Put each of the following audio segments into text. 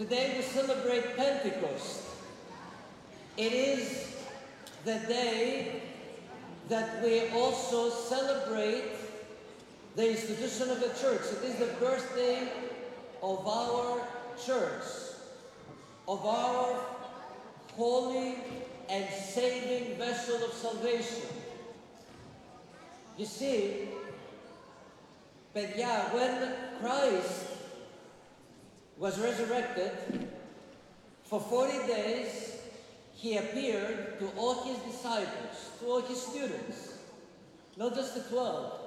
Today we celebrate Pentecost. It is the day that we also celebrate the institution of the church. It is the birthday of our church, of our holy and saving vessel of salvation. You see, παιδιά, when Christ was resurrected, for 40 days he appeared to all his disciples, to all his students, not just the 12,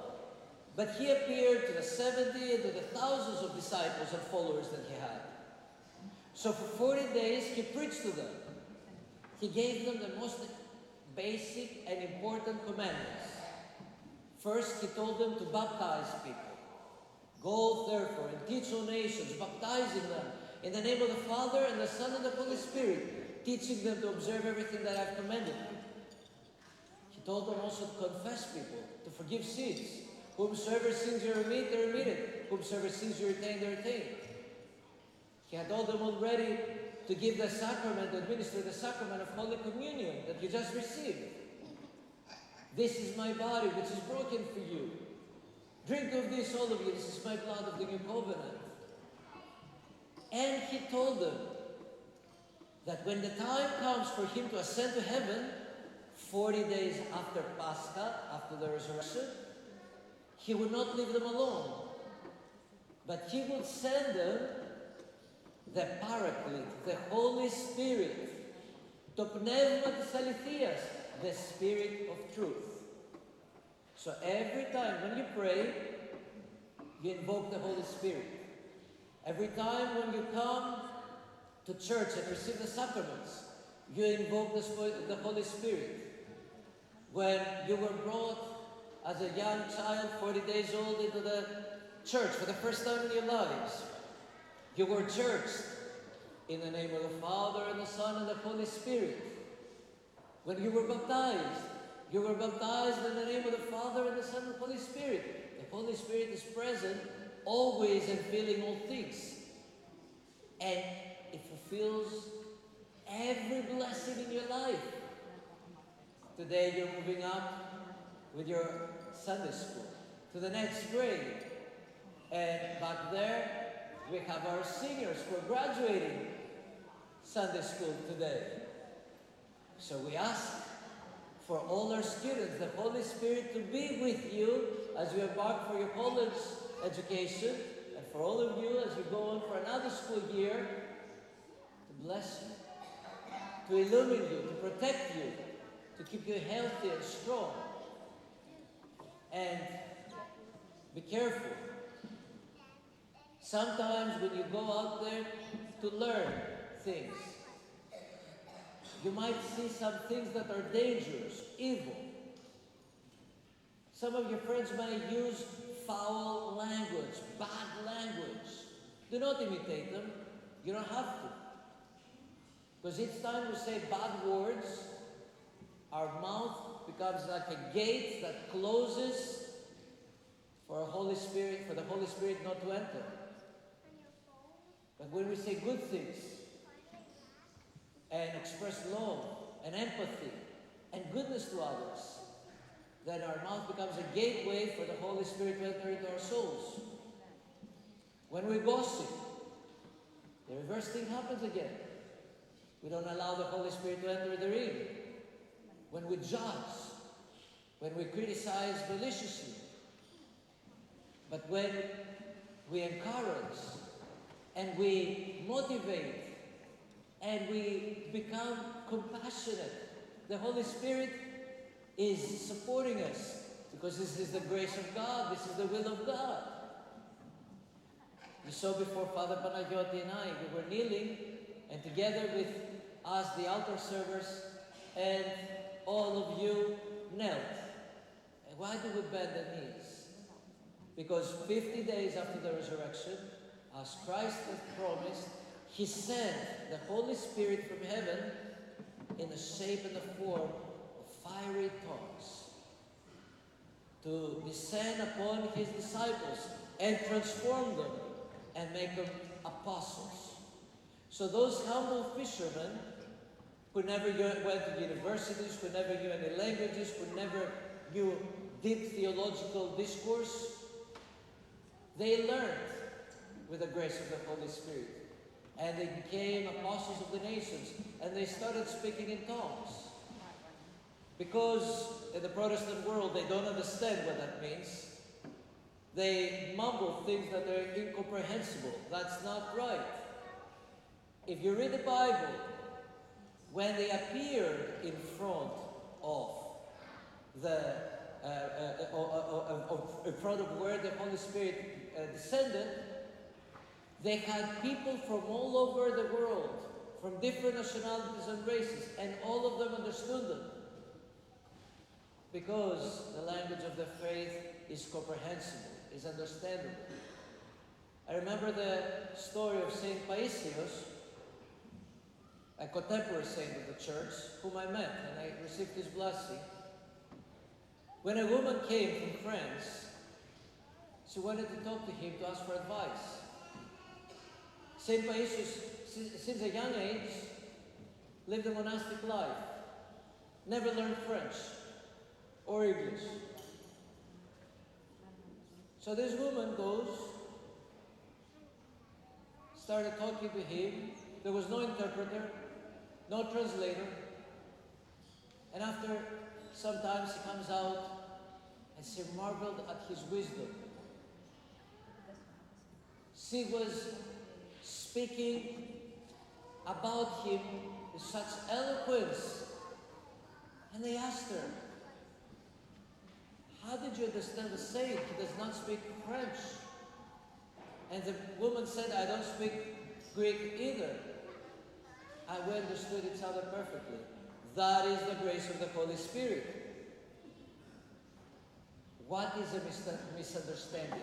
but he appeared to the 70 and to the thousands of disciples and followers that he had. So for 40 days he preached to them. He gave them the most basic and important commandments. First, he told them to baptize people. Go therefore and teach all nations, baptizing them in the name of the Father and the Son and the Holy Spirit, teaching them to observe everything that I've commanded you. He told them also to confess people, to forgive sins. Whomsoever sins you remit, they're remitted. Whomsoever sins you retain, they're retained. He had told them already to give the sacrament, to administer the sacrament of Holy Communion that you just received. This is my body which is broken for you. Drink of this, all of you. This is my blood of the new covenant. And he told them that when the time comes for him to ascend to heaven, 40 days after Pascha, after the resurrection, he would not leave them alone, but he would send them the Paraclete, the Holy Spirit, το πνεύμα της αληθείας, the Spirit of truth. So every time when you pray, you invoke the Holy Spirit. Every time when you come to church and receive the sacraments, you invoke the Holy Spirit. When you were brought as a young child, 40 days old, into the church for the first time in your lives, you were churched in the name of the Father and the Son and the Holy Spirit. When you were baptized in the name of the Father and the Son and the Holy Spirit. The Holy Spirit is present always and filling all things. And it fulfills every blessing in your life. Today you're moving up with your Sunday school to the next grade. And back there, we have our seniors who are graduating Sunday school today. So we ask for all our students, the Holy Spirit to be with you as you embark for your college education, and for all of you as you go on for another school year, to bless you, to illumine you, to protect you, to keep you healthy and strong. And be careful. Sometimes when you go out there to learn things, you might see some things that are dangerous, evil. Some of your friends might use foul language, bad language. Do not imitate them. You don't have to. Because each time we say bad words, our mouth becomes like a gate that closes for the Holy Spirit not to enter. But when we say good things, and express love and empathy and goodness to others, then our mouth becomes a gateway for the Holy Spirit to enter into our souls. When we gossip, the reverse thing happens again. We don't allow the Holy Spirit to enter the ring. When we judge, when we criticize maliciously, but when we encourage and we motivate and we become compassionate, the Holy Spirit is supporting us, because this is the grace of God, this is the will of God. You saw before Father Panagiotti and I, we were kneeling, and together with us, the altar servers, and all of you knelt. And why do we bend the knees? Because 50 days after the resurrection, as Christ has promised, He sent the Holy Spirit from heaven in the shape and the form of fiery tongues to descend upon His disciples and transform them and make them apostles. So those humble fishermen who never went to universities, who never knew any languages, who never knew deep theological discourse, they learned with the grace of the Holy Spirit. And they became apostles of the nations. And they started speaking in tongues. Because in the Protestant world, they don't understand what that means. They mumble things that are incomprehensible. That's not right. If you read the Bible, when they appeared in front of where the Holy Spirit descended, they had people from all over the world, from different nationalities and races, and all of them understood them. Because the language of the faith is comprehensible, is understandable. I remember the story of Saint Paisios, a contemporary saint of the church, whom I met, and I received his blessing. When a woman came from France, she wanted to talk to him to ask for advice. Saint Paisios, since a young age, lived a monastic life, never learned French or English. So this woman goes, started talking to him. There was no interpreter, no translator. And after some time she comes out and she marveled at his wisdom. She was speaking about him with such eloquence. And they asked her, how did you understand the saint? He does not speak French. And the woman said, I don't speak Greek either. And we understood each other perfectly. That is the grace of the Holy Spirit. What is a misunderstanding?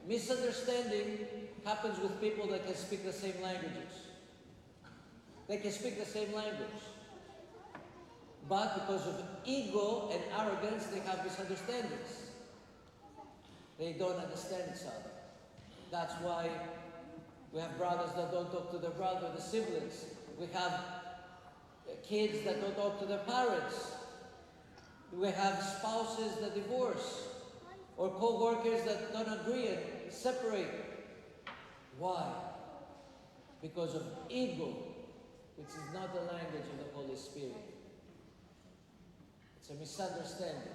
Misunderstanding happens with people that can speak the same languages. They can speak the same language. But because of ego and arrogance, they have misunderstandings. They don't understand each other. That's why we have brothers that don't talk to their brother, the siblings. We have kids that don't talk to their parents. We have spouses that divorce, or co-workers that don't agree and separate. Why? Because of ego, which is not the language of the Holy Spirit. It's a misunderstanding.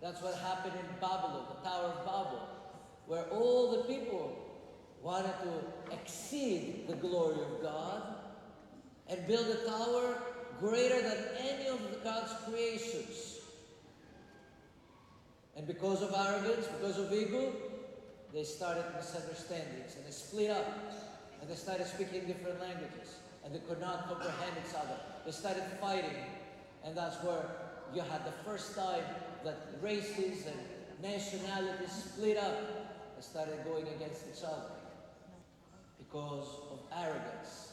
That's what happened in Babylon, the Tower of Babel, where all the people wanted to exceed the glory of God and build a tower greater than any of God's creations. And because of arrogance, because of ego, they started misunderstandings and they split up and they started speaking different languages and they could not comprehend each other. They started fighting, and that's where you had the first time that races and nationalities split up and started going against each other because of arrogance.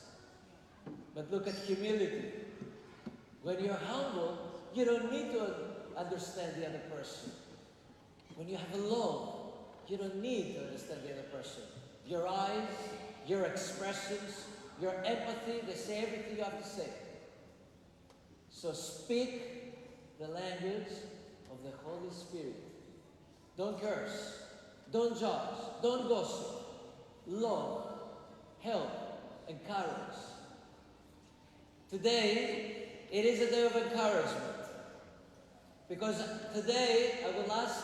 But look at humility. When you're humble, you don't need to understand the other person. When you have a love, you don't need to understand the other person. Your eyes, your expressions, your empathy, they say everything you have to say. So speak the language of the Holy Spirit. Don't curse. Don't judge. Don't gossip. Love, help, encourage. Today, it is a day of encouragement. Because today, I will ask,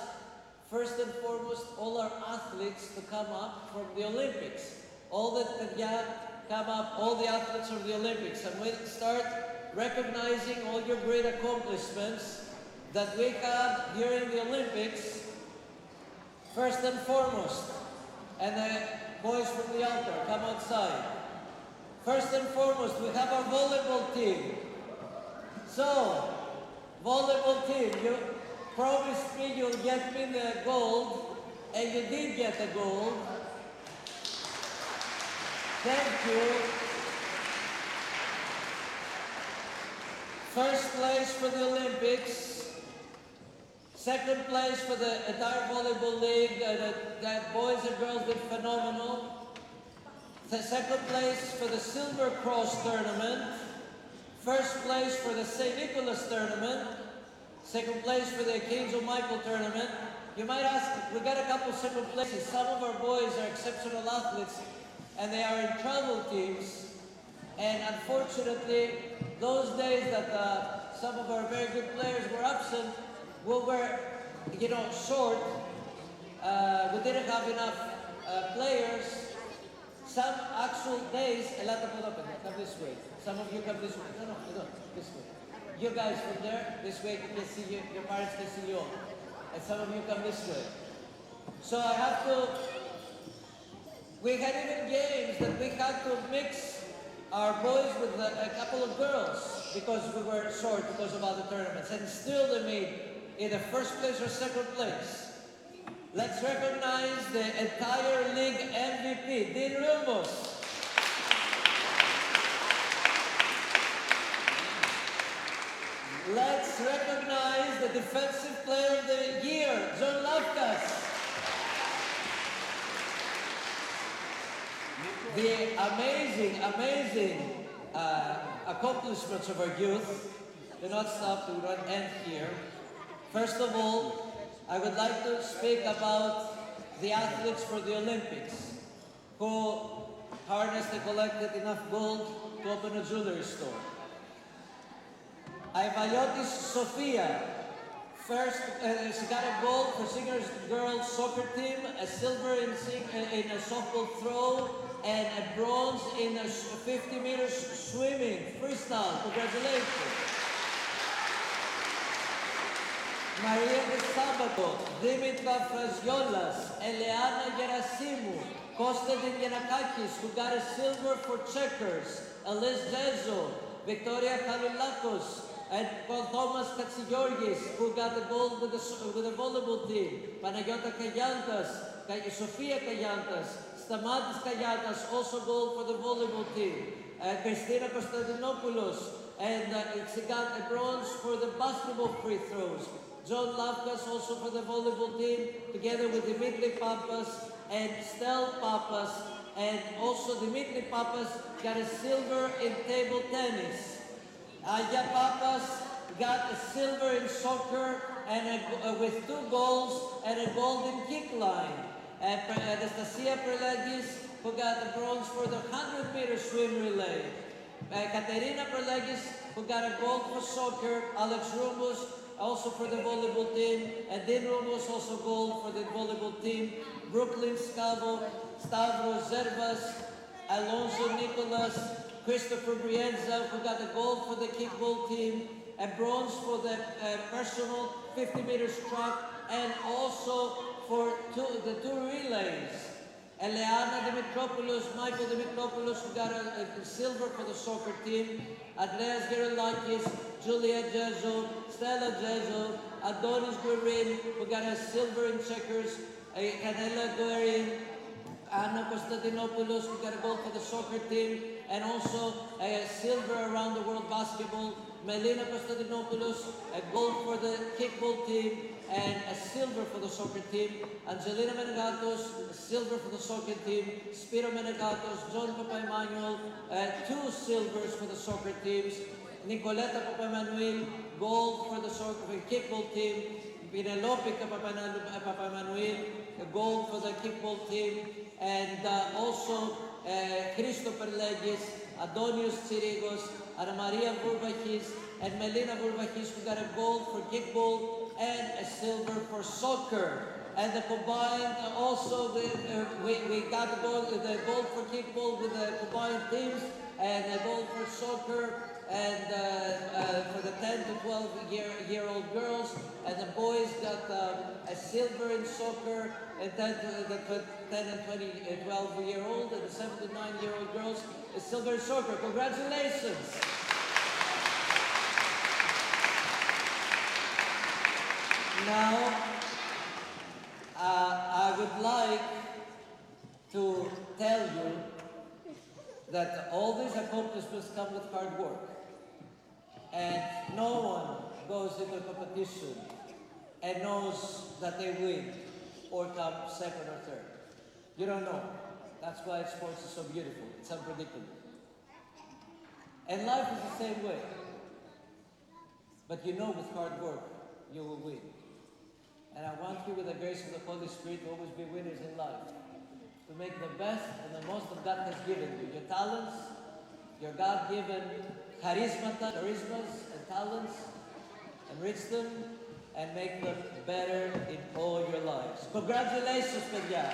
first and foremost, all our athletes to come up from the Olympics. All that can come up, all the athletes from the Olympics. And we'll start recognizing all your great accomplishments that we have during the Olympics, first and foremost. And the boys from the altar, come outside. First and foremost, we have our volleyball team. So, volleyball team, you promised me you'll get me the gold, and you did get the gold. Thank you. First place for the Olympics. Second place for the entire volleyball league. The boys and girls did phenomenal. second place for the Silver Cross tournament, first place for the St. Nicholas tournament, second place for the Archangel Michael tournament. You might ask, we got a couple second places. Some of our boys are exceptional athletes and they are in travel teams. And unfortunately, those days that some of our very good players were absent, we were, short. We didn't have enough players. Some actual days, come this way. Some of you come this way. No, this way. You guys from there, this way, you can see your parents can see you all. And some of you come this way. So we had even games that we had to mix our boys with a couple of girls because we were short because of other tournaments. And still they made either first place or second place. Let's recognize the entire league MVP, Demetrios. Let's recognize the defensive player of the year, John Lafkas. The amazing accomplishments of our youth do not stop, do not end here. First of all, I would like to speak about the athletes for the Olympics who harnessed and collected enough gold to open a jewelry store. Aivaliotis Sofia, first, she got a gold for seniors girls soccer team, a silver in a softball throw, and a bronze in a 50 meters swimming, freestyle. Congratulations. Maria de Sabato, Dimitra Fraziolas, Eleana Gerasimu, Konstantin Yanakakis, who got a silver for checkers, Alice Zezo, Victoria Kalulakos, and Paul Thomas Katsigiorgis, who got the gold with the volleyball team, Panagiota Kayantas, Sofia Kayantas, Stamatis Kayantas, also gold for the volleyball team, Christina Konstantinopoulos, and she got a bronze for the basketball free throws. John Lafkas also for the volleyball team, together with Dimitri Papas and Stel Papas, and also Dimitri Papas got a silver in table tennis. Aya Papas got a silver in soccer and with 2 goals and a golden kick line. And Anastasia Perlegis, who got the bronze for the 100-meter swim relay. Katerina Perlegis, who got a gold for soccer. Alex Rumbus, also for the volleyball team. And Din Rumbus, also gold for the volleyball team. Brooklyn Scavo, Stavros Zervas, Alonso Nicolas, Christopher Brienza, who got the gold for the kickball team, a bronze for the personal 50-meter track, and also for the 2 relays. Eleana Dimitropoulos, Michael Dimitropoulos, who got a silver for the soccer team, Andreas Gerolakis, Julia Jezo, Stella Jezo, Adonis Guerin, who got a silver in checkers, Canela Guerin, Anna Konstantinopoulos, who got a gold for the soccer team, and also a silver around the world basketball. Melina Konstantinopoulos, a gold for the kickball team, and a silver for the soccer team. Angelina Menegatos, a silver for the soccer team. Spiro Menegatos, John Papa-Emmanuel, 2 silvers for the soccer teams. Nicoleta Papa-Emmanuel, gold for the soccer kickball team. Penelope Papa-Emmanuel, a gold for the kickball team. And also Christo Perlegis, Adonios Tsirigos, Ana Maria Vurbachis, and Melina Vurbachis, who got a gold for kickball and a silver for soccer. And the combined, also we got the gold for kickball with the combined teams, and a gold for soccer, and for the 10 to 12 year-old girls, and the boys got a silver in soccer, and then the 10 and 12-year-old, and the 7 to 9-year-old girls, a silver in soccer. Congratulations! Now, I would like to tell you that all these accomplishments come with hard work. And no one goes into a competition and knows that they win or come second or third. You don't know. That's why sports is so beautiful. It's unpredictable. And life is the same way. But you know with hard work, you will win. And I want you with the grace of the Holy Spirit to always be winners in life. To make the best and the most that God has given you. Your talents, your God-given charismas and talents, enrich them and make them better in all your lives. Congratulations, παιδιά.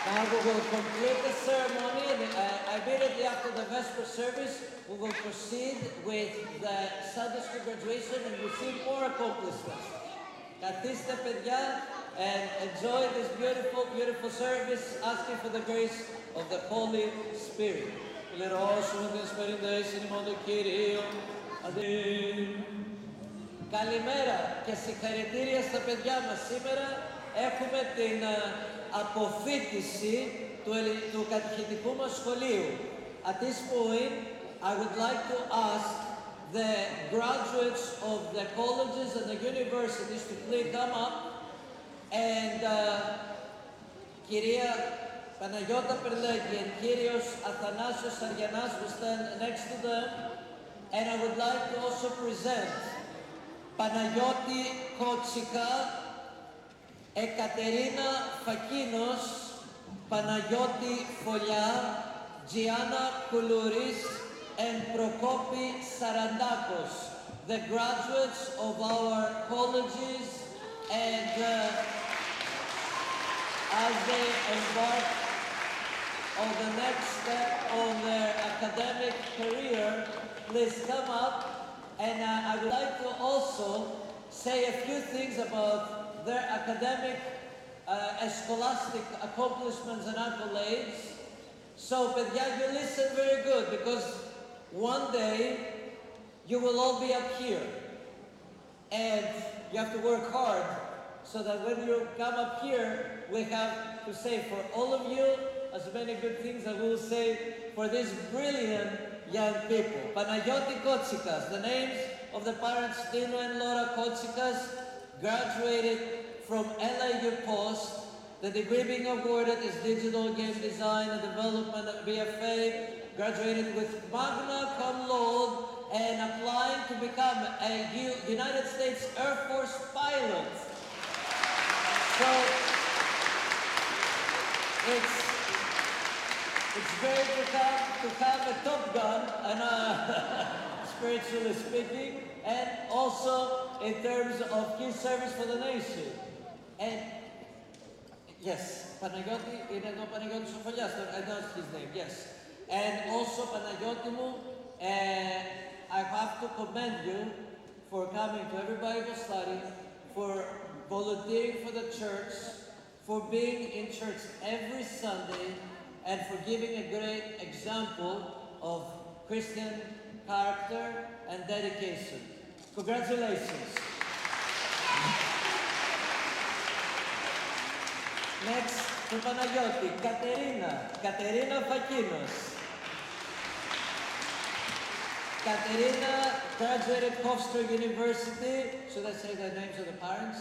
Now we will complete the ceremony, and immediately after the Vesper service, we will proceed with the Sunday School graduation and receive more accomplishments. Καθίστε, παιδιά, and enjoy this beautiful, beautiful service, asking for the grace of the Holy Spirit. Πληρώσουμε τις περιδέσεις ημών του Κυρίου. Καλημέρα και συγχαρητήρια στα παιδιά μας. Σήμερα έχουμε την αποφοίτηση του κατηχητικού μας σχολείου. At this point, I would like to ask the graduates of the colleges and the universities to please come up, and κυρία Παναγιώτα Περλέγη and κύριος Αθανάσιος Αριανάς will stand next to them, and I would like to also present Παναγιώτη Κότσικα, Ekaterina Fakinos, Panagiotti Folia, Gianna Koulouris, and Prokopi Sarandakos, the graduates of our colleges, and as they embark on the next step on their academic career, please come up, and I would like to also say a few things about their academic and scholastic accomplishments and accolades. So, παιδιά, you listen very good, because one day you will all be up here. And you have to work hard so that when you come up here, we have to say for all of you as many good things as we will say for these brilliant young people. Panagiotti Kotsikas, the names of the parents Dino and Laura Kotsikas, graduated from LIU Post. The degree being awarded is Digital Game Design and Development at BFA. Graduated with magna cum laude and applying to become a United States Air Force pilot. So it's great to have a Top Gun, and spiritually speaking, and also in terms of his service for the nation. And yes, Panagiotti, Panagiotti Sofolias, I know his name, yes. And also Panagiotimu, I have to commend you for coming to every Bible study, for volunteering for the church, for being in church every Sunday, and for giving a great example of Christian character and dedication. Congratulations. Next to Panagiotti, Katerina Fakinos. Katerina graduated Hofstra University. Should I say the names of the parents?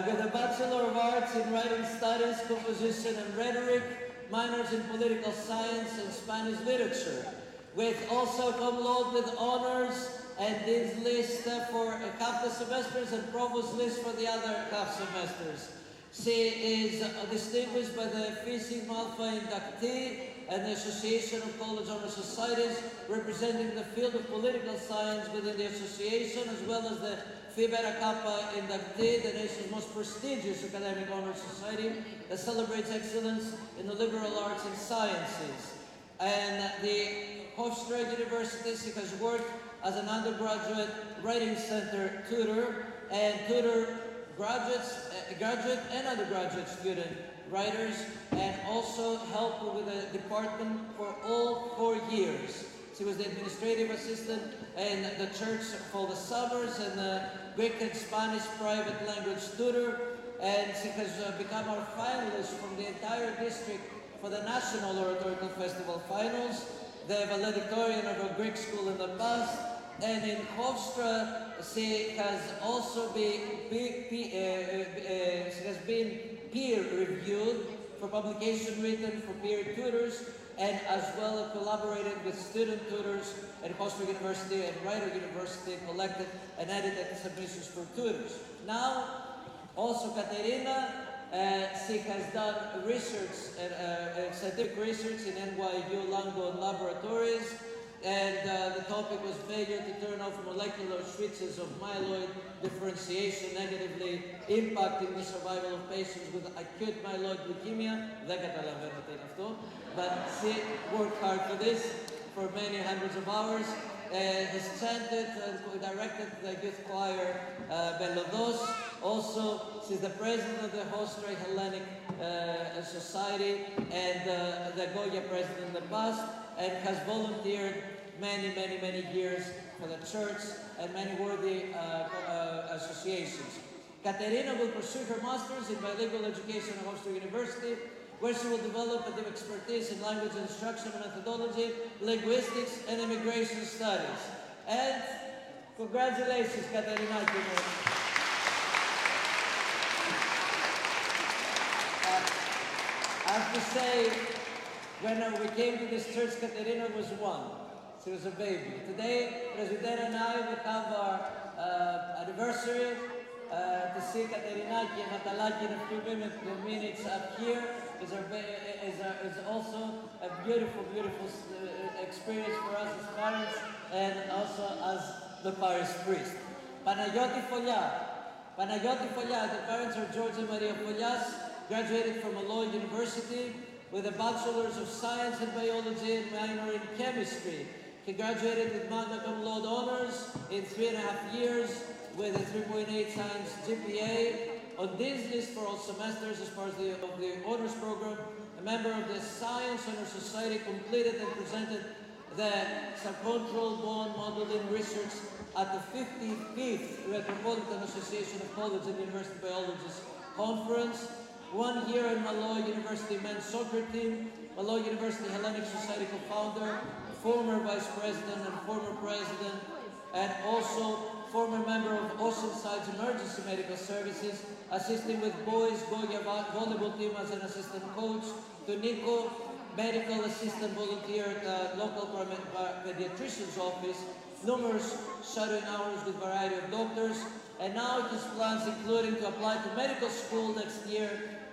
With a Bachelor of Arts in Writing Studies, Composition and Rhetoric, minors in Political Science and Spanish Literature, with also cum laude with honors and Dean's List for half the semesters and Provost List for the other half semesters. She is distinguished by the Phi Sigma Alpha inductee and the Association of College Honor Societies, representing the field of political science within the association, as well as the Phi Beta Kappa inductee, the nation's most prestigious academic honor society that celebrates excellence in the liberal arts and sciences. And the Hofstra University, she has worked as an undergraduate writing center tutor and tutor graduate and undergraduate student writers, and also helped with the department for all 4 years. She was the administrative assistant in the church for the summers and the Greek and Spanish private language tutor, and she has become our finalist from the entire district for the National Oratorical Festival Finals, the valedictorian of a Greek school in the past, And in Hofstra, she has also she has been peer reviewed for publication written for peer tutors, and as well collaborated with student tutors at Hofstra University and Rider University, collected and edited submissions for tutors. Now, also Katerina, she has done research, scientific research in NYU Langone laboratories, and the topic was failure to turn off molecular switches of myeloid differentiation negatively impacting the survival of patients with acute myeloid leukemia. Δεν καταλαβαίνω τι είναι αυτό, but she worked hard for this for many hundreds of hours. Has chanted and directed the youth choir Belodos. Also, she's the president of the Hofstra Hellenic Society and the Goya president in the past, and has volunteered many years for the church and many worthy associations. Katerina will pursue her master's in bilingual education at Hofstra University, where she will develop a deep expertise in language instruction and methodology, linguistics, and immigration studies. And congratulations, Katerina. I have to say, when we came to this church, Katerina was one. She was a baby. Today, President and I will have our anniversary to see Katerina and Natalaki in a few minutes up here. Is also a beautiful experience for us as parents and also as the parish priest. Panagiotti Folia. Panagiotti Folia, the parents are George and Maria Folias, graduated from Malloy University with a Bachelor's of Science in Biology and minor in Chemistry. He graduated with magna cum laude honors in 3.5 years with a 3.8 times GPA. On this list for all semesters as part of the honors program, a member of the Science Honor Society, completed and presented the subcontrol bond modeling research at the 55th Metropolitan Association of College and University Biologists Conference. 1 year in Malloy University men's soccer team, Malloy University Hellenic Society co-founder, former vice president and former president, and also former member of Oceanside's Emergency Medical Services, assisting with boys Goya volleyball team as an assistant coach, to Nico, medical assistant volunteer at the local pediatrician's office, numerous shadowing hours with a variety of doctors, and now his plans including to apply to medical school next year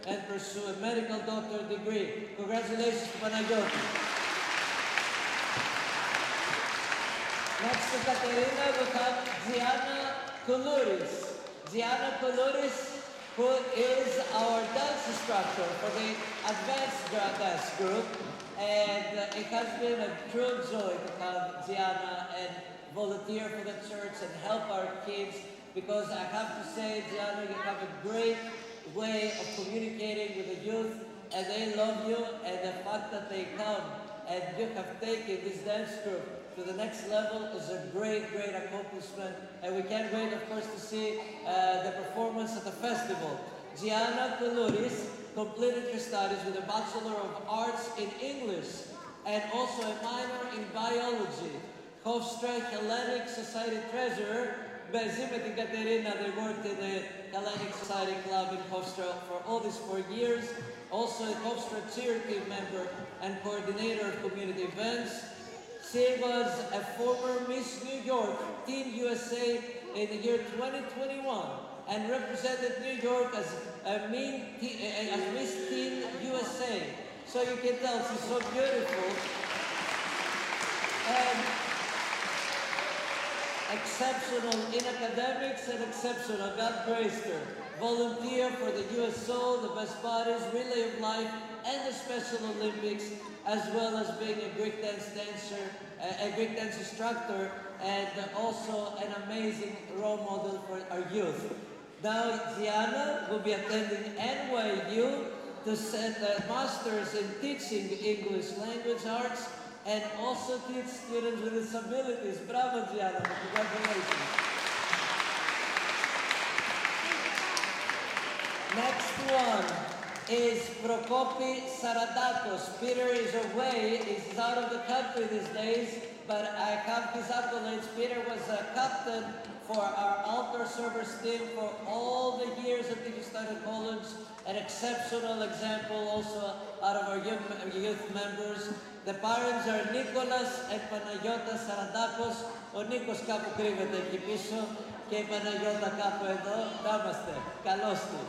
and pursue a medical doctor degree. Congratulations to Panagiotti. Next to Katerina, we have Gianna Koulouris. Gianna Koulouris, who is our dance instructor for the advanced dance group. And it has been a true joy to have Gianna and volunteer for the church and help our kids, because I have to say, Gianna, you have a great way of communicating with the youth, and they love you, and the fact that they come and you have taken this dance group to the next level is a great accomplishment, and we can't wait, of course, to see the performance at the festival. Gianna Koulouris completed her studies with a Bachelor of Arts in English and also a minor in Biology. Hofstra Hellenic Society treasurer, Bezi με την Katerina, they worked in the Hellenic Society Club in Hofstra for all these 4 years. Also a Hofstra cheer team member and coordinator of community events. She was a former Miss New York, Teen USA in the year 2021 and represented New York as Miss Teen USA. So you can tell she's so beautiful. And exceptional in academics and exceptional, God graced her. Volunteer for the USO, the Best Buddies, Relay of Life, and the Special Olympics, as well as being a Greek dance dancer, a Greek dance instructor, and also an amazing role model for our youth. Now, Gianna will be attending NYU to set a master's in teaching English language arts and also teach students with disabilities. Bravo, Gianna. Congratulations. Next one is Prokopi Saradatos. Peter is away, he's out of the country these days, but I have his accolades. Peter was a captain for our altar servers team for all the years until he started college. An exceptional example also out of our youth members. The parents are Nicholas and Παναγιώτας Sarandakos. Ο Νίκος κάπου κρύβεται εκεί πίσω και η Παναγιώτα κάπου εδώ. Να είμαστε. Καλώς του.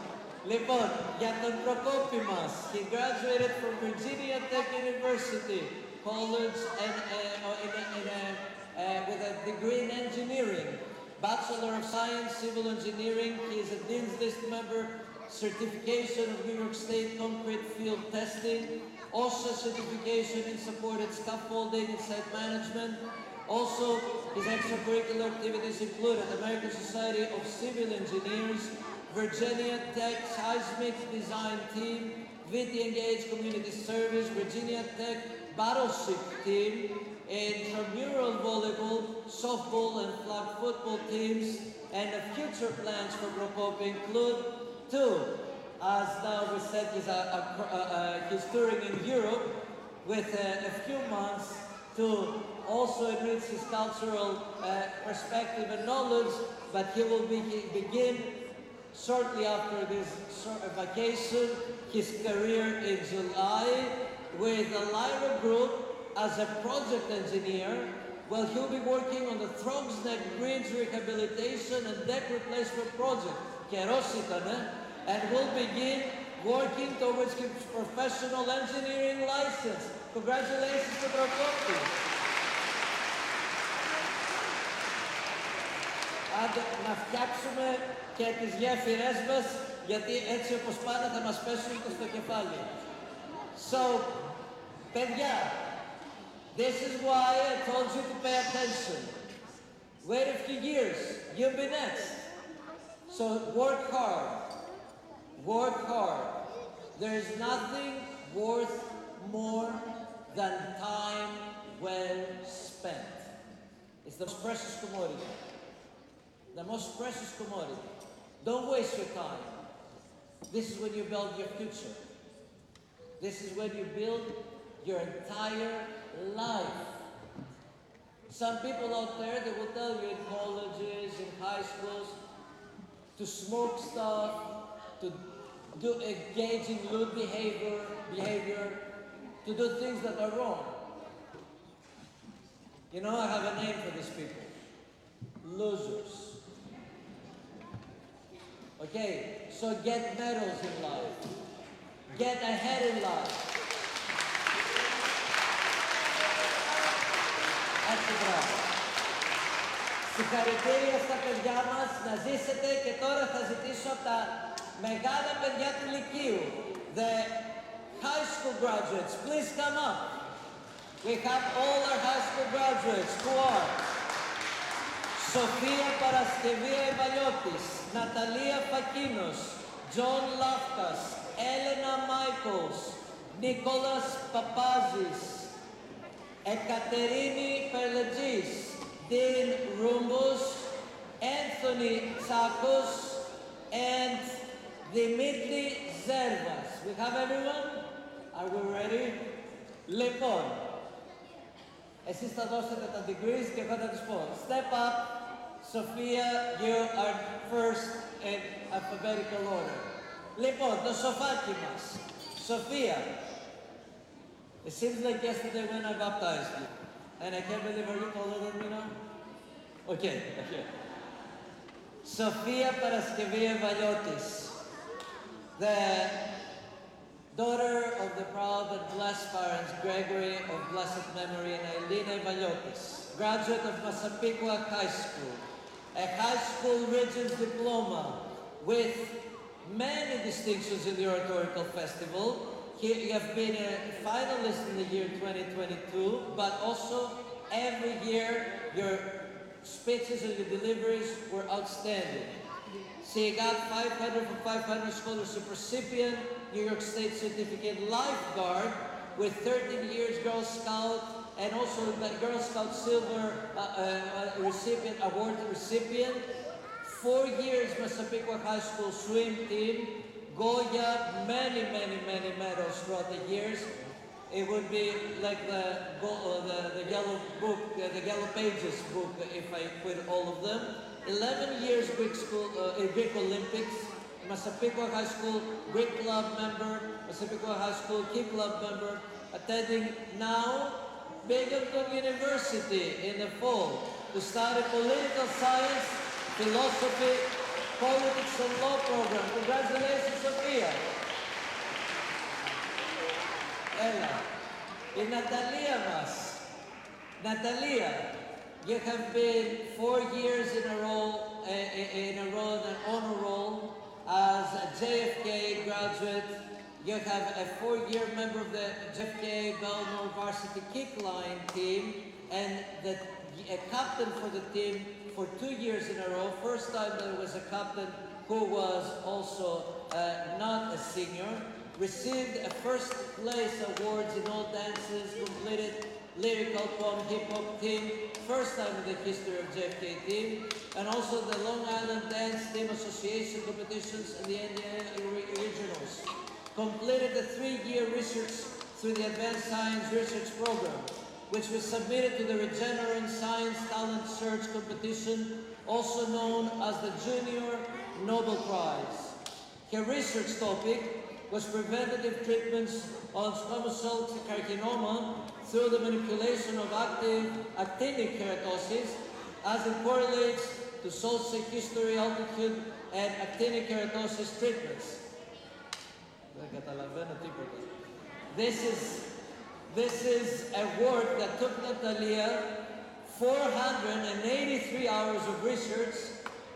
Λοιπόν, για τον Προκόπη μας. He graduated from Virginia Tech University College and with a degree in engineering. Bachelor of Science, Civil Engineering. He is a Dean's List member. Certification of New York State Concrete Field Testing. Also certification in supported scaffolding and site management. Also, his extracurricular activities include the American Society of Civil Engineers, Virginia Tech Seismic Design Team, VT Engage Community Service, Virginia Tech Battleship Team, intramural volleyball, softball and flag football teams, and the future plans for Prokopi include two. As now we said, he's touring in Europe with a few months to also enrich his cultural perspective and knowledge, but he will begin shortly after this vacation his career in July with the Lyra Group as a project engineer. Well, he'll be working on the Throgs Neck Bridge rehabilitation and deck replacement project. Καιρός ήτανε. And will begin working towards his professional engineering license. Congratulations to Prokopi. Άντε να φτιάξουμε και τις γέφυρές μας, γιατί έτσι όπως πάνε θα μας πέσουν και στο κεφάλι. So, παιδιά, this is why I told you to pay attention. Wait a few years, you'll be next. So work hard. Work hard. There is nothing worth more than time well spent. It's the most precious commodity. The most precious commodity. Don't waste your time. This is when you build your future. This is when you build your entire life. Some people out there, they will tell you in colleges, in high schools, to smoke stuff, to engage in lewd behavior, to do things that are wrong. You know, I have a name for these people. Losers. Okay, so get medals in life. Get ahead in life. Έτσι μπράβο. Συγχαρητήρια στα παιδιά μας, να ζήσετε και τώρα θα ζητήσω από τα μεγάλα παιδιά του Λυκείου. The high school graduates, please come up. We have all our high school graduates who are Σοφία Παρασκευία Ευαλιώτης, Ναταλία Φακίνος, John Λάφκας, Έλενα Μάικολς, Νικόλας Παπάζης, Ekaterini Perlegis, Dean Rumbus, Anthony Tsakos, and Dimitri Zervas. We have everyone? Are we ready? Λοιπόν, εσείς θα δώσετε τα degrees και εγώ θα τους πω. Step up, Sophia, you are first in alphabetical order. Λοιπόν, το σοφάκι μας. Sophia, it seems like yesterday when I baptized you. And I can't believe, are you taller than me now? Okay. Sophia Paraskevi Valiotis, the daughter of the proud and blessed parents Gregory of blessed memory and Elena Valiotis, graduate of Massapequa High School, a high school Regents diploma with many distinctions in the Oratorical Festival. You have been a finalist in the year 2022, but also every year your speeches and your deliveries were outstanding. So you got 500 for 500 scholarship recipient, New York State Certificate Lifeguard with 13 years Girl Scout, and also the Girl Scout Silver award recipient, 4 years Massapequa High School swim team, Goya, many medals throughout the years. it would be like the yellow book, the yellow pages book, if I put all of them. 11 years Greek school, Greek Olympics, Massapequa High School Greek Club member, Massapequa High School Key Club member, attending now Binghamton University in the fall to study political science, philosophy, politics and law program. Congratulations, Sophia. Έλα. Η Ναταλία μας. Natalia, you have been 4 years in a row, an honor roll as a JFK graduate. You have a 4-year member of the JFK Belmore varsity kick line team and a captain for the team for 2 years in a row. First time there was a captain who was also not a senior. Received a first place awards in all dances, completed lyrical poem hip-hop team, first time in the history of JFK team, and also the Long Island Dance Team Association competitions and the NDA regionals. Completed a 3-year research through the Advanced Science Research Program, which was submitted to the Regenerate Science Talent Search competition, also known as the Junior Nobel Prize. Her research topic was preventative treatments on squamous cell carcinoma through the manipulation of active actinic keratosis as it correlates to social history, altitude, and actinic keratosis treatments. This is a work that took Natalia 483 hours of research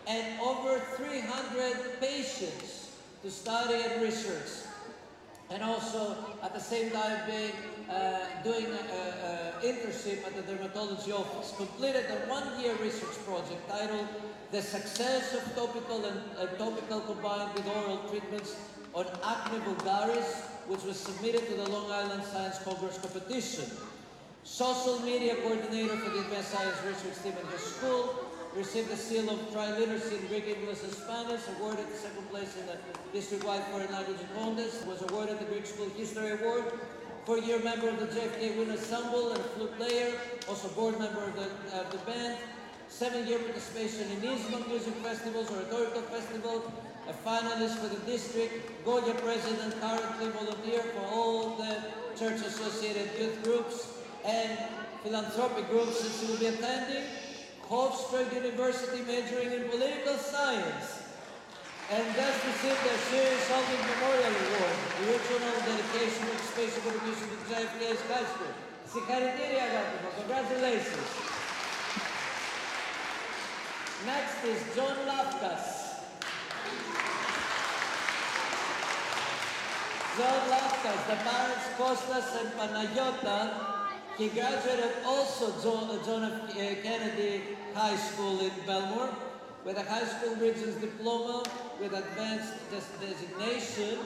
and over 300 patients to study and research. And also, at the same time, doing an internship at the dermatology office. Completed a 1-year research project titled The Success of Topical and Topical Combined with Oral Treatments on Acne Vulgaris, which was submitted to the Long Island Science Congress competition. Social media coordinator for the Advanced Science Research team in her school. Received the seal of Triliteracy in Greek, English, and Spanish, awarded the 2nd place in the district-wide foreign language contest, was awarded the Greek School History Award, 4-year member of the JFK Wind Ensemble and flute player, also board member of the band, 7-year participation in ISMA music festivals, oratorical festival, a finalist for the district, Goya president, currently volunteer for all the church-associated youth groups and philanthropic groups that she will be attending. Hofstra University majoring in political science, and just received the Serious Solving Memorial Award, the original dedication of special contribution to JFK's High School. Συγχαρητήρια, αγάπη μου. Congratulations. Next is John Lafkas. John Lafkas, the parents Kostas and Panayota. He graduated also John F. Kennedy High School in Belmore with a high school Regents diploma with advanced designation,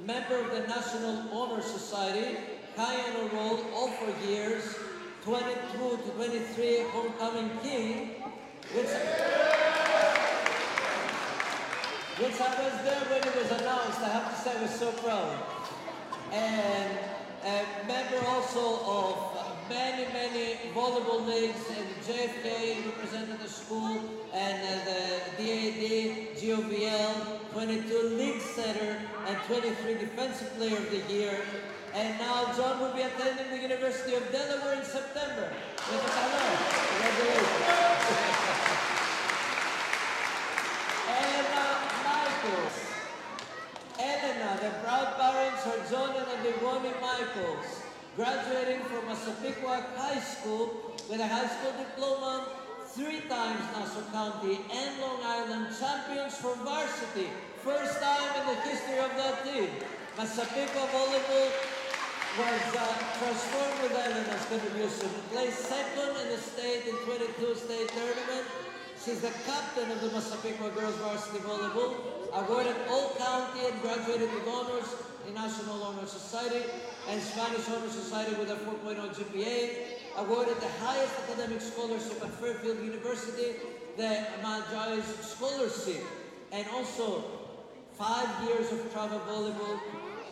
member of the National Honor Society, high honor roll all 4 years, 22 to 23 homecoming king, which I was there when it was announced. I have to say I was so proud. And a member also of many volleyball leagues, and JFK represented the school, and the DAD, GOVL, 22 league setter, and 23 defensive player of the year. And now John will be attending the University of Delaware in September. Congratulations. Elena Michaels. Elena, the proud parents are John and Adivoni Michaels, graduating from Massapequa High School with a high school diploma, 3 times Nassau County and Long Island champions for varsity. First time in the history of that team. Massapequa volleyball was transformed with Elena's contribution. Placed 2nd in the state in 22 state tournament. She's the captain of the Massapequa Girls Varsity Volleyball, awarded All-County and graduated with honors in National Honor Society and Spanish Honor Society with a 4.0 GPA, awarded the highest academic scholarship at Fairfield University, the Magi's Scholarship, and also 5 years of travel volleyball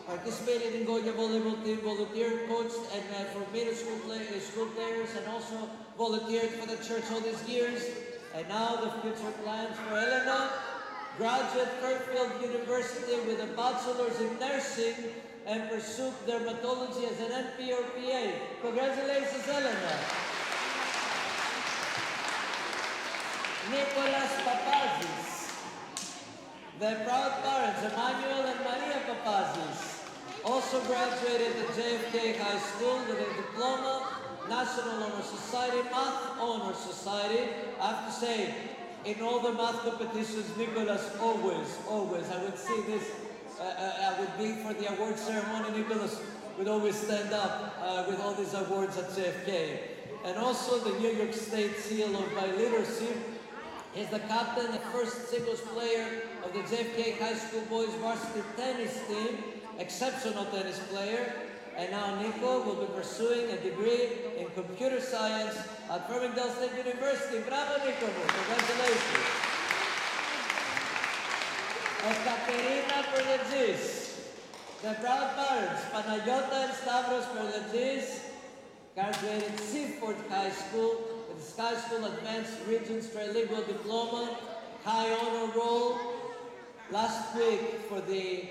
participated in Goya volleyball team, volunteered, coached, and for middle school, school players, and also volunteered for the church all these years. And now the future plans for Elena, graduate Fairfield University with a bachelor's in nursing and pursued dermatology as an NP or PA. Congratulations, Elena. Nicholas Papazis. The proud parents, Emmanuel and Maria Papazis, also graduated at JFK High School with a diploma, National Honor Society, Math Honor Society. I have to say, in all the math competitions, Nicholas always, I would see this, I would be for the award ceremony, Nicholas would always stand up with all these awards at JFK. And also the New York State Seal of My Leadership. He's the captain and first singles player of the JFK High School Boys Varsity Tennis Team, exceptional tennis player. And now Nico will be pursuing a degree in computer science at Farmingdale State University. Bravo, Nico! Congratulations. Ekaterina Perlegis. The proud parents, Panayota and Stavros Perlegis, graduated Seaford High School with High School Advanced Regents Trilingual Diploma, High Honor Roll. Last week for the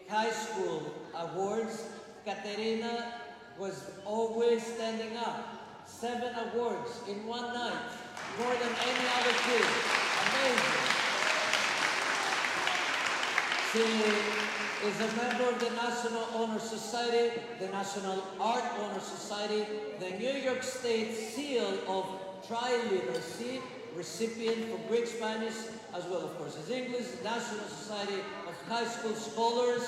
high school awards, Katerina was always standing up. 7 awards in one night, more than any other kid. Amazing. She is a member of the National Honor Society, the National Art Honor Society, the New York State Seal of Triliteracy, recipient for Greek, Spanish, as well, of course, as English, National Society of High School Scholars,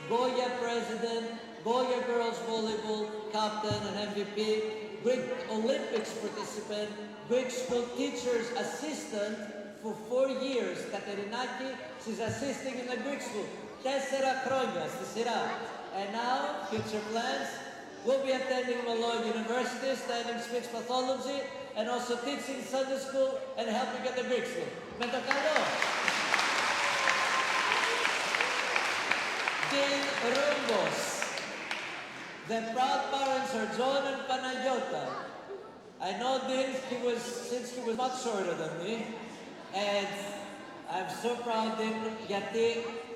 Goya President, Goya Girls Volleyball Captain and MVP, Greek Olympics participant, Greek School Teacher's Assistant for 4 years. Katerinaki, she's assisting in the Greek School. 4 χρόνια στη σειρά. And now, future plans, will be attending Malloy University, studying speech pathology, and also teaching Sunday school and helping at the Greek School. Με το καλό. Dean Rumbos. The proud parents are John and Panayota. I know Dean, since he was much shorter than me, and I'm so proud, Dean, γιατί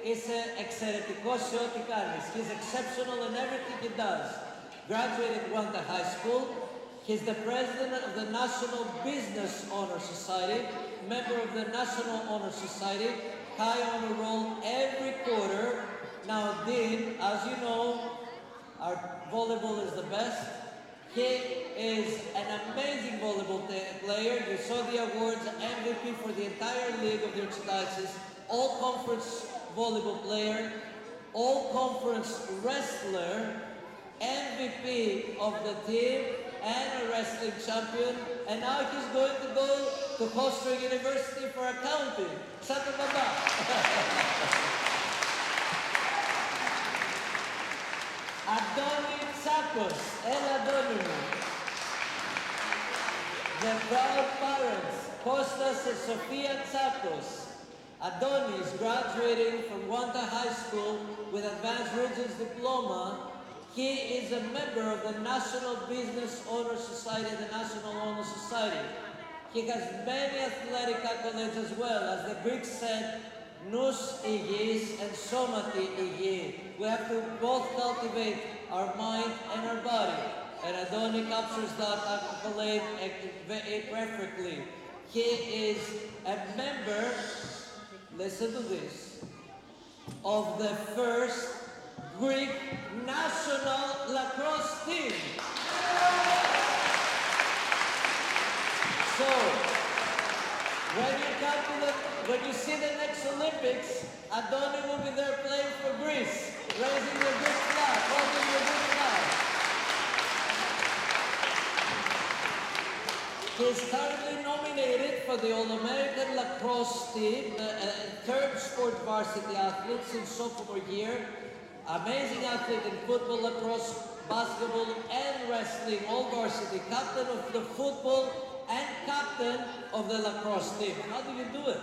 είσαι εξαιρετικός σε ό,τι κάνεις. He's exceptional in everything he does. Graduated Wanda High School. He's the president of the National Business Honor Society, member of the National Honor Society, high honor roll every quarter. Now, Dean, as you know, our volleyball is the best. He is an amazing volleyball player. You saw the awards, MVP for the entire league of the Archdiocese, all-conference volleyball player, all-conference wrestler, MVP of the team, and a wrestling champion. And now he's going to go to Hofstra University for accounting. Santa Baba. Adoni Tsakos, El Adonimo. The proud parents, Kostas and Sofia Tsakos. Adoni is graduating from Wanta High School with Advanced Regents Diploma. He is a member of the National Business Honor Society and the National Honor Society. He has many athletic accolades as well, as the Greeks said, nous υγιείς and somati υγιή. We have to both cultivate our mind and our body. And Adoni captures that accolade perfectly. He is a member, listen to this, of the first Greek national lacrosse team. So, when you see the next Olympics, Adoni will be there playing for Greece, raising the Greek flag, holding the Greek flag. He is currently nominated for the All-American Lacrosse team, the third sport varsity athlete since sophomore year. Amazing athlete in football, lacrosse, basketball, and wrestling, all varsity. Captain of the football and captain of the lacrosse team. How do you do it?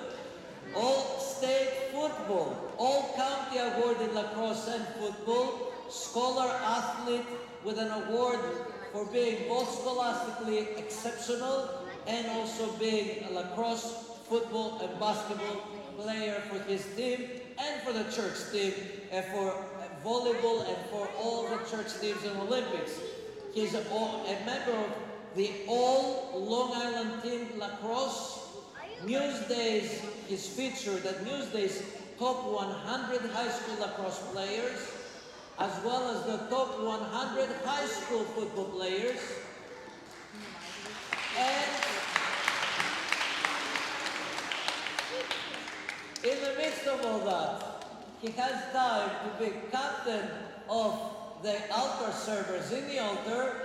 All-state football, all-county award in lacrosse and football, scholar athlete with an award for being both scholastically exceptional and also being a lacrosse, football, and basketball player for his team and for the church team, and for volleyball and for all the church teams in Olympics. He's a member of the All Long Island Team Lacrosse. Newsdays, he's featured at Newsday's top 100 high school lacrosse players, as well as the top 100 high school football players. And in the midst of all that, he has time to be captain of the altar servers in the altar,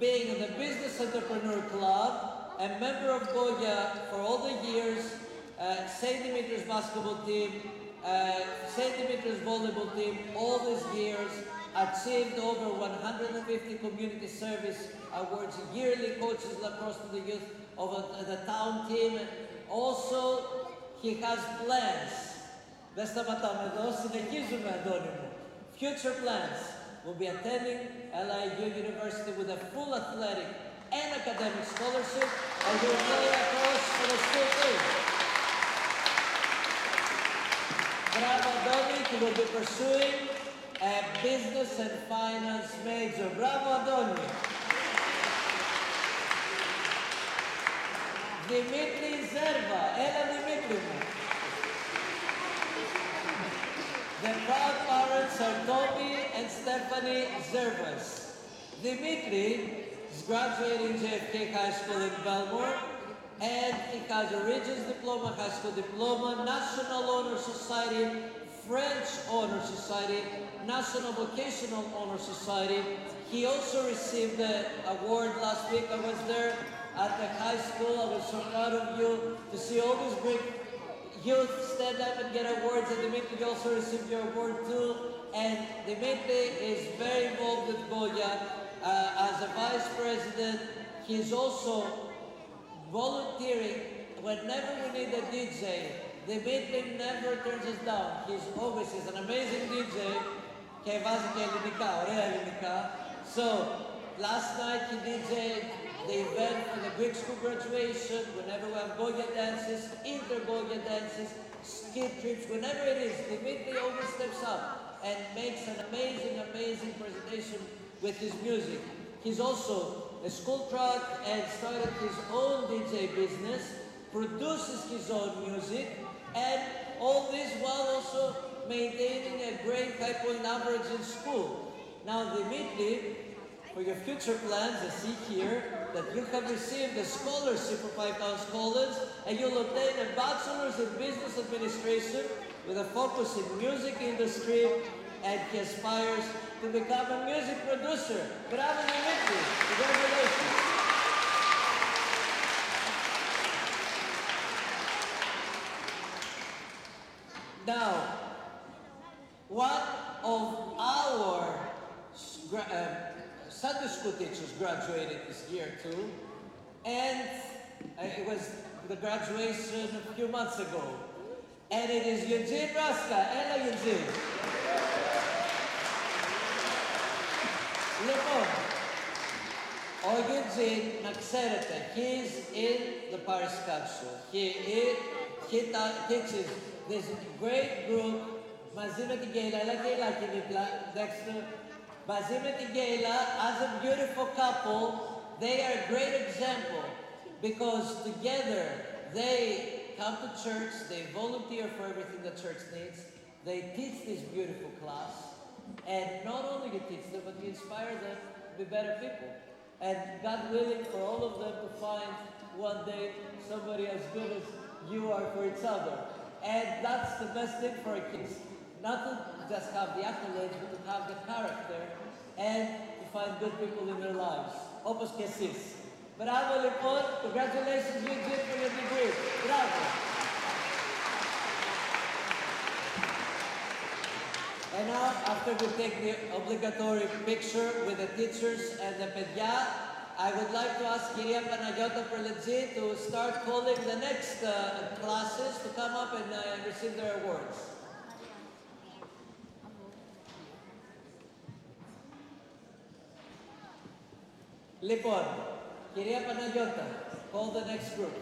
being in the Business Entrepreneur Club, a member of Goya for all the years, St. Demetrios basketball team, St. Demetrios volleyball team, all these years, achieved over 150 community service awards yearly, coaches lacrosse to the youth of the town team. Also, he has plans. Δεν σταματάμε εδώ, συνεχίζουμε, Αντώνη μου. Future plans. Will be attending LIU University with a full athletic and academic scholarship, and will play lacrosse for the school team. Bravo, Andoni. He will be pursuing a business and finance major. Bravo, Andoni. Dimitri Zerva. Ela Dimitri. The proud parents are Toby and Stephanie Zervas. Dimitri is graduating JFK High School in Belmore, and he has a Regents Diploma, High School Diploma, National Honor Society, French Honor Society, National Vocational Honor Society. He also received the award last week. I was there at the high school. I was so proud of you to see all these great youth stand up and get awards, and Dimitri also received your award too. And Dimitri is very involved with Goya as a vice president. He's also volunteering whenever we need a DJ. Dimitri never turns us down. He's an amazing DJ. Και βάζει και ελληνικά, ωραία ελληνικά. So, last night he DJ'd the event for the Greek school graduation, whenever we have Goya dances, inter-Goya dances, ski trips, whenever it is, Dimitri always steps up and makes an amazing, amazing presentation with his music. He's also a school truck and started his own DJ business, produces his own music, and all this while also maintaining a great high point average in school. Now, Dimitri, for your future plans, I see here that you have received a scholarship for Five Towns College, and you'll obtain a bachelor's in business administration with a focus in music industry, and he aspires to become a music producer. Bravo, Demetrios. Congratulations. Now, one of our Sunday school teachers graduated this year too, and it was the graduation a few months ago. And it is Eugene Raska. Hello, Eugene. Λοιπόν, ο Eugene, να ξέρετε, he's in the Paris Council. He teaches this great group μαζί με την Κέιλα. Έλα Κέιλα και δίπλα, Dexter. Μαζί με την Κέιλα, as a beautiful couple, they are a great example because together they come to church, they volunteer for everything the church needs, they teach this beautiful class, and not only you teach them, but you inspire them to be better people. And God willing for all of them to find one day somebody as good as you are for each other. And that's the best thing for our kids. Not to just have the accolades, but to have the character and to find good people in their lives. Όπως και εσείς. Μπράβο λοιπόν, congratulations Eugene for your degree. Μπράβο. And now, after we take the obligatory picture with the teachers and the παιδιά, I would like to ask Kyria Panagiotta Perledzi to start calling the next classes to come up and receive their awards. Λοιπόν, Kyria Panagiotta, call the next group.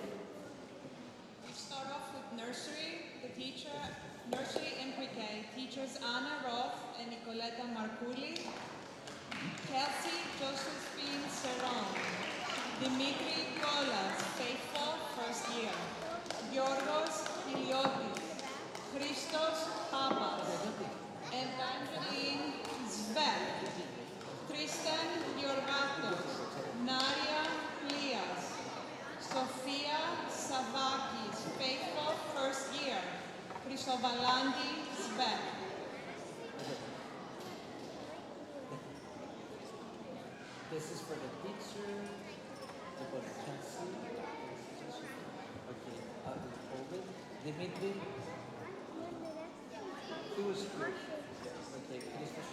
We start off with nursery, nursery and pre-K, teachers Anna Roth and Nicoletta Marcouli, Kelsey Josephine Serron, Dimitri Kolas, faithful, first year, Yorgos Iliotis, Christos Papas, Evangeline Zvet, Tristan Yorgatos, Naria Plias, Sofia Savakis, faithful, first year, Christovalandi Zvet. This is for the teacher. About Kelsey. Okay, I will hold it. Dimitri. Who is good? Okay, Christos.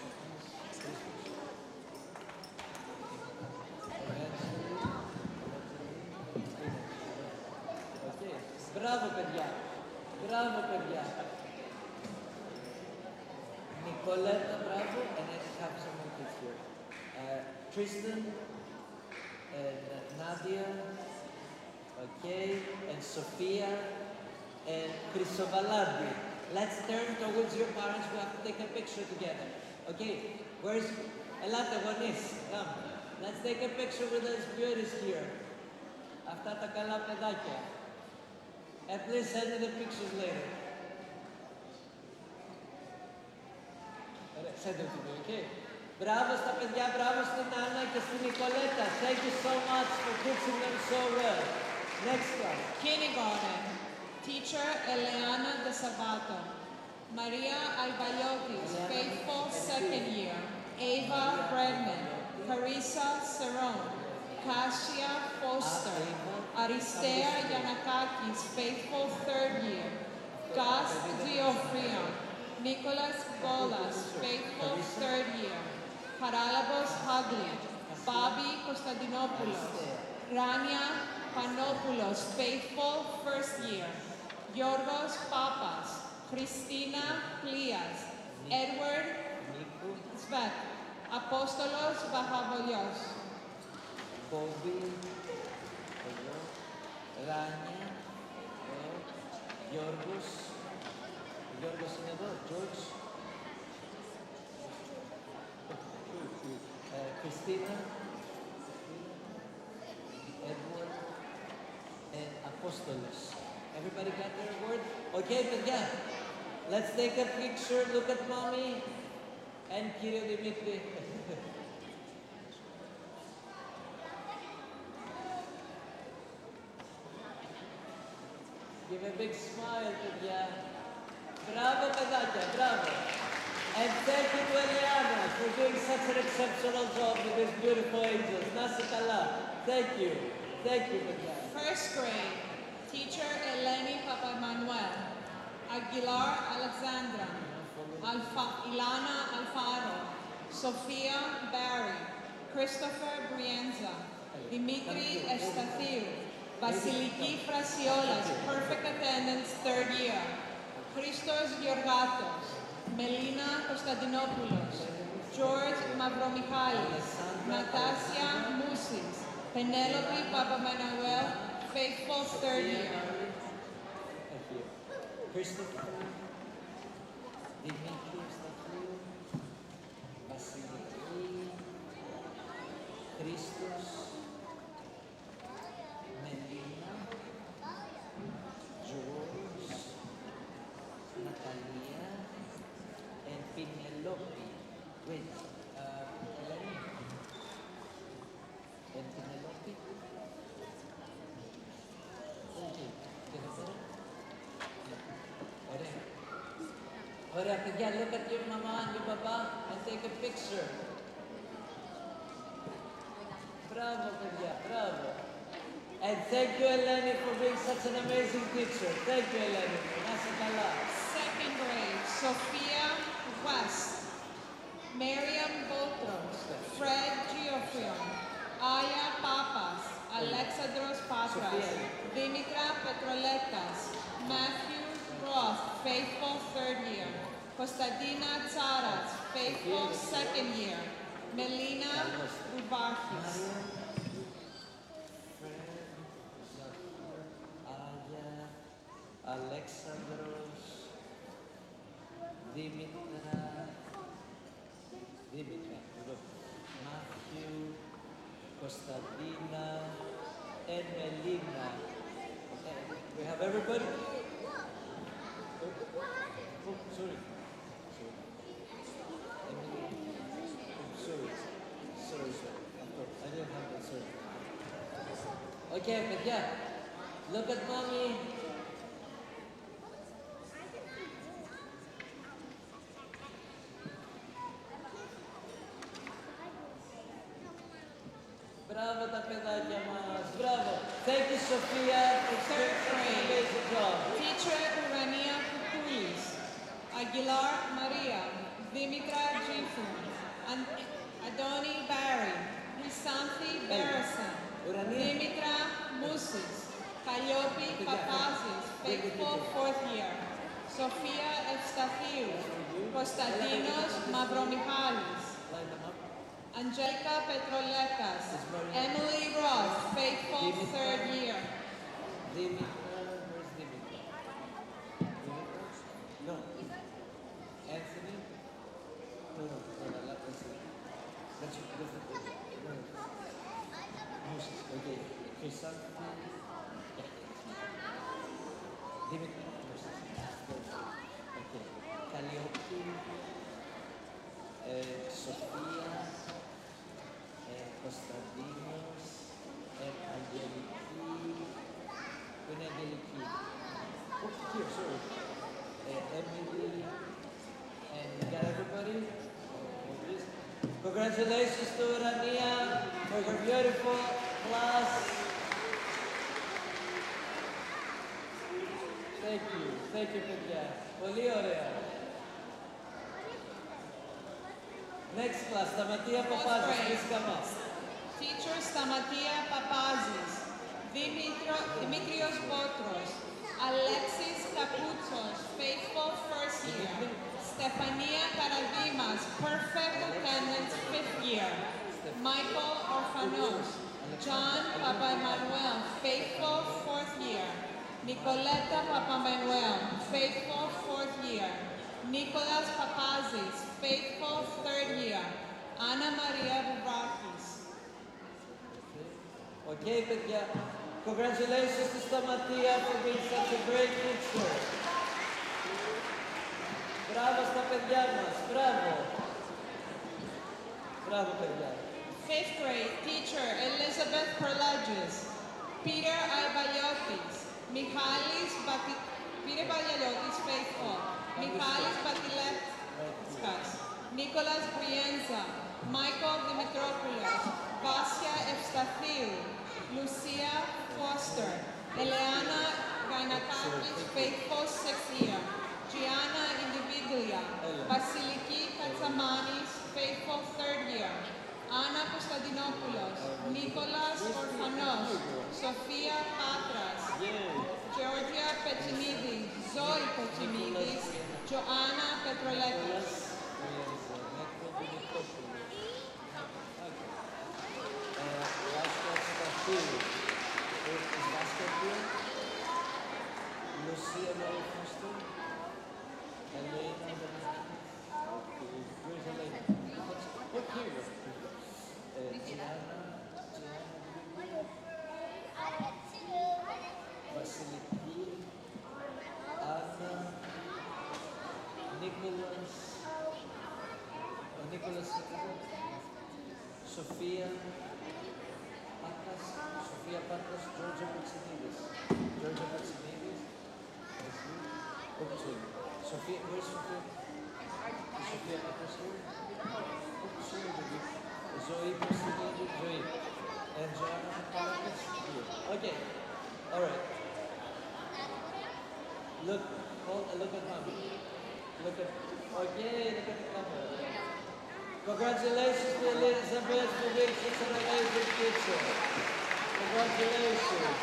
Okay, bravo παιδιά. Bravo παιδιά. Nicoletta, bravo, and I have some more kids here. Tristan, and Nadia, okay, and Sophia, and Chrysovaladi. Let's turn towards your parents. We have to take a picture together. Okay, where's Elata Gonis? Come. Let's take a picture with those beauties here. Αυτά τα καλά παιδάκια. And please send me the pictures later. Send them to me, okay? Μπράβο στα παιδιά, μπράβο στην Άννα και στην Νικολέτα. Thank you so much for teaching them so well. Next class. Kindergarten, teacher Eleana De Sabato, Maria Albaliotis, faithful, second year, Ava Bregman, Carissa Cerrone, Kasia Foster, Aristea Yanakakis, faithful, third year, Gus Geoffrion, Nicholas Bolas, faithful, third year, Haralabos Hagli, Bobby Konstantinopoulos, Rania Panopoulos, faithful, first year, Yorgos Papas, Christina Plias, Edward Svet, Apostolos Vachavolios. Bobby, Rania, Yorgos είναι εδώ, George, Christina, Edward, and Apostolos. Everybody got their award? Okay, παιδιά. Let's take a picture. Look at mommy and Kyria Dimitri. Give a big smile, παιδιά. Bravo, παιδάκια, bravo. And thank you to Eliana for doing such an exceptional job with these beautiful angels. Να είσαι καλά. Thank you. Thank you, παιδιά. First grade, teacher Eleni Papamanuel, Aguilar Alexandra, Ilana Alfaro, Sophia Barry, Christopher Brienza, Dimitri Estathiou, Vasiliki Frasiolas, perfect attendance, third year, Christos Georgatos, Melina Konstantinopoulos, George Mavromichalis, Natasha Mousis, Penelope Papamanuel, faithful, third year. Thank you. Christopher, Dimitri Estathiou, Vasiliki, Christos, Melina, George, Natalia, and Penelope. Wait, Eleni. And Penelope? Okay, ganito. Ωραία. Ωραία, παιδιά, look at your mama and your papa and take a picture. Bravo, παιδιά, bravo. And thank you, Eleni, for being such an amazing teacher. Thank you, Eleni. Να είσαι καλά. Second grade, Sophia West, Miriam Botros, Fred Geoffrion, Aya Patras. Dimitra Petroletas. Matthew Roth, faithful 3rd year. Kostadina Tsaras, faithful 2nd year. Melina Ubarkis. Alexandros, Dimitra, Matthew, Kostadina, and Melina. Okay, we have everybody? Oh, sorry. Emily. Oh, sorry. I didn't have that, sorry. Okay, παιδιά, look at mommy. Μπράβο τα παιδάκια μας, μπράβο. Thank you, Sophia. It's an amazing job. Teacher Urania Kukulis. Aguilar Maria. Dimitra Jifu. Adoni Barry. Risanthi Barrison. Dimitra Musis. Kalliopi Papazis. Faithful 4th year. Sofia Evstathiou. Konstantinos Mavromichalis. Line them up. Angelica Petroletas. Emily Roth, faithful 3rd year. Dimitra, where's Dimitra? No. Anthony? No, let's see. That's no. Moses, okay. Chrysanthi. Dimitra, Moses. Okay. Kalliopi. Sophia. Konstantinos. And Angeliki. When Angeliki. Oh, here, sorry. Emily. And we got everybody? Congratulations to Rania for her beautiful class. Thank you, παιδιά. Πολύ ωραία. Next class, Stamatia Papazis, please come up. Teacher Stamatia Papazis. Demetrios Botros. Alexis Kapoutsos, faithful 1st year. Stefania Karadimas, perfect attendance 5th year. Michael Orfanos. John Papa-Emmanuel, faithful 4th year. Nicoletta Papa-Emmanuel, faithful 4th year. Nicholas Papazis, faithful 3rd year. Anna Maria Bubakis. Okay, παιδιά. Congratulations to Stamatia for being such a great teacher. Μπράβο στα παιδιά μας, μπράβο. Μπράβο, παιδιά. 5th grade, teacher Elizabeth Perlegis. Peter Ibaliotis. Peter Ibaliotis, faithful. Michalis Batilevskas. Nicholas Brienza. Michael Dimitropoulos. Vasya Evstathiou. Lucia Foster. Eleana Gainakakis, faithful 6th year. Gianna Individualia. Vasiliki Katsamanis, faithful 3rd year. Anna Konstantinopoulos. Nicholas Orfanos. Sophia Patras. Georgia Pechinidis. Zoe Pechinidis. Joanna Petroletas. Lucia Marie Foster. Elena. Where's Elena? Oh, here. Gianna. Vasiliki. Anna. Nicholas. Nicholas. Sophia. Patras, Georgia Patsinidis. Sophia, where's Sophia? Is Sophia Patras here? Zoe Patsinidis, Zoe. And Joanna Patras here. Okay, alright. Look at mommy. Look at the camera. Congratulations to Elizabeth for being such an amazing teacher. Congratulations.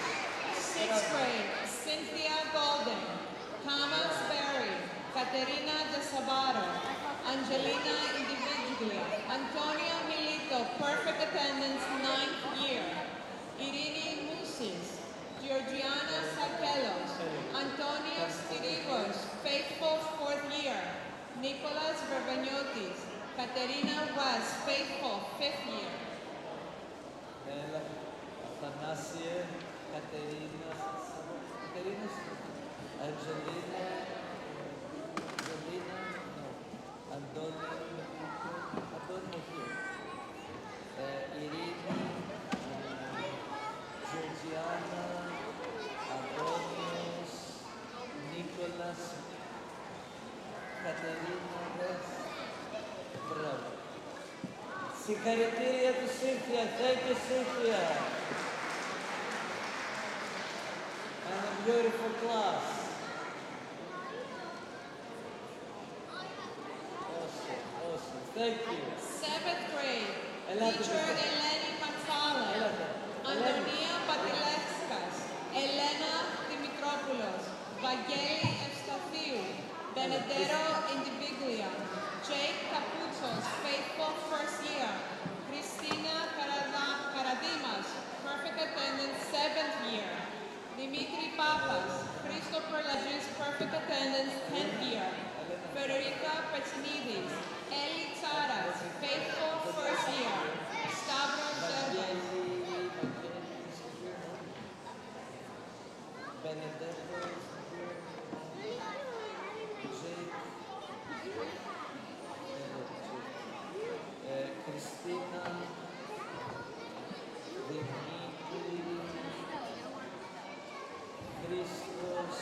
Sixth grade, Cynthia Golden, Thomas Berry, Caterina De Sabato, Angelina Individualia, Antonio Milito, perfect attendance, 9th year. Irene Musis, Georgiana Sakelos, Antonio Stirigos, faithful 4th year. Nicholas Verbaniotis, Caterina West, faithful 5th year. Bella, Athanasia, Caterina, Angelina, no, Antonio here. Irene, Georgiana, Antonios, Nicholas, Caterina, bravo. Συγχαρητήρια του Cynthia. Thank you, Cynthia. And a beautiful class. Awesome. Thank you. 7th grade, Elena. teacher Eleni Matsala, Antonia Patilevskas, Elena Dimitropoulos, Vangeli Evstathiou, Benedetto Individualia, Jake Capuchos, faithful 1st year, Christina Karadimas, perfect attendance 7th year, Dimitri Papas, Christo Perlagis, perfect attendance 10th year, Federica Petsinidis, Eli Tsaras, faithful 1st year, Stavros Zervas. Benedetto, Christina, Dimitri, Christos,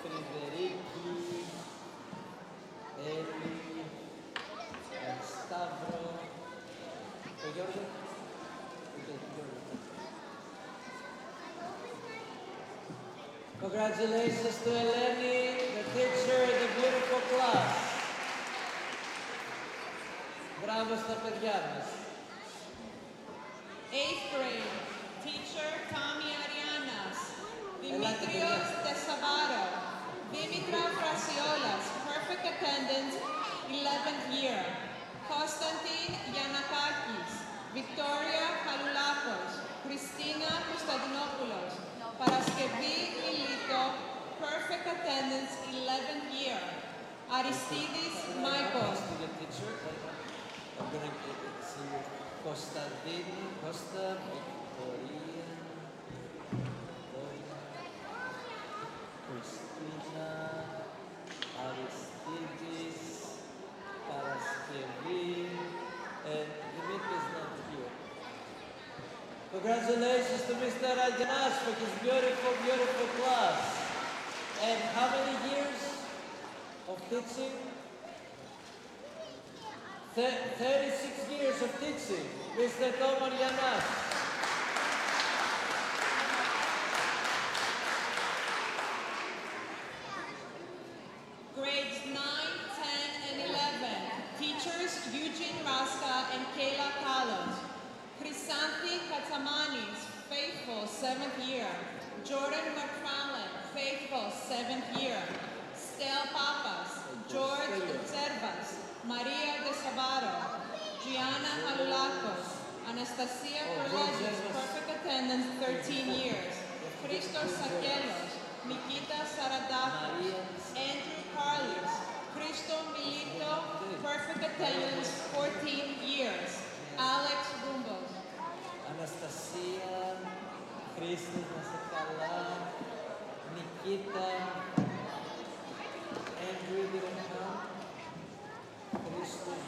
Frideriki, Eli, and Stavro. Congratulations to Eleni, the teacher, the beautiful class. Μπράβο στα παιδιά μας. 8th grade, teacher Tommy Arianas, Demetrios De Sabato, Dimitra Frasiolas, perfect attendance, 11th year. Konstantin Yanakakis, Victoria Kalulakos, Christina Kostadinopoulos, Paraskevi Lilito, perfect attendance, 11th year. Aristidis Michael. I'm going to see Costantini, Costa, Victoria, Christina, Aristidis, Paraskevi, and Dimitri is not here. Congratulations to Mr. Rajanas for his beautiful, beautiful class. And how many years of teaching? 36 years of teaching, Mr. Tomar Yanas. Grades 9, 10, and 11. Teachers Eugene Rasta and Kayla Kalos. Chrysanthi Katsamanis, faithful 7th year. Jordan McFarland, faithful 7th year. Stel Papas, George Zervas, Maria De Sabato, Gianna Halulakos, Anastasia Perlagis, perfect attendance 13 years. Christos Sakelos, Nikita Saradakos, Andrew Carlos, Christo Milito, perfect attendance 14 years. Alex Rumbos. Anastasia, Christos Nasakala, Nikita, Andrew Director, Christos.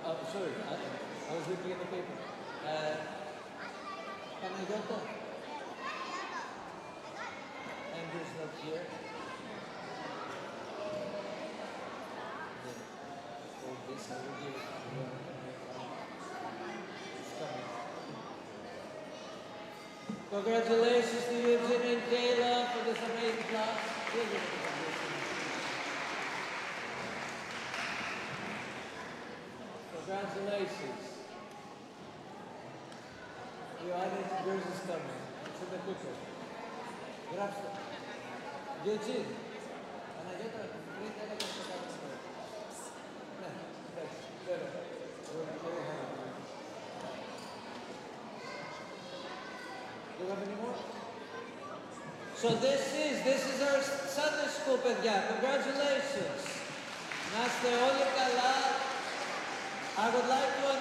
Alex, sorry, I was looking at the paper. Panagata. Andrew's not here. All this I will give. It's coming. Congratulations to Eugene and Kayla for this amazing class. Congratulations. Yours is coming. It's in the cooker. Grazie. Eugene. Do you have any more? So this is our Sunday school, παιδιά. Congratulations. Να είστε όλοι καλά. I would like to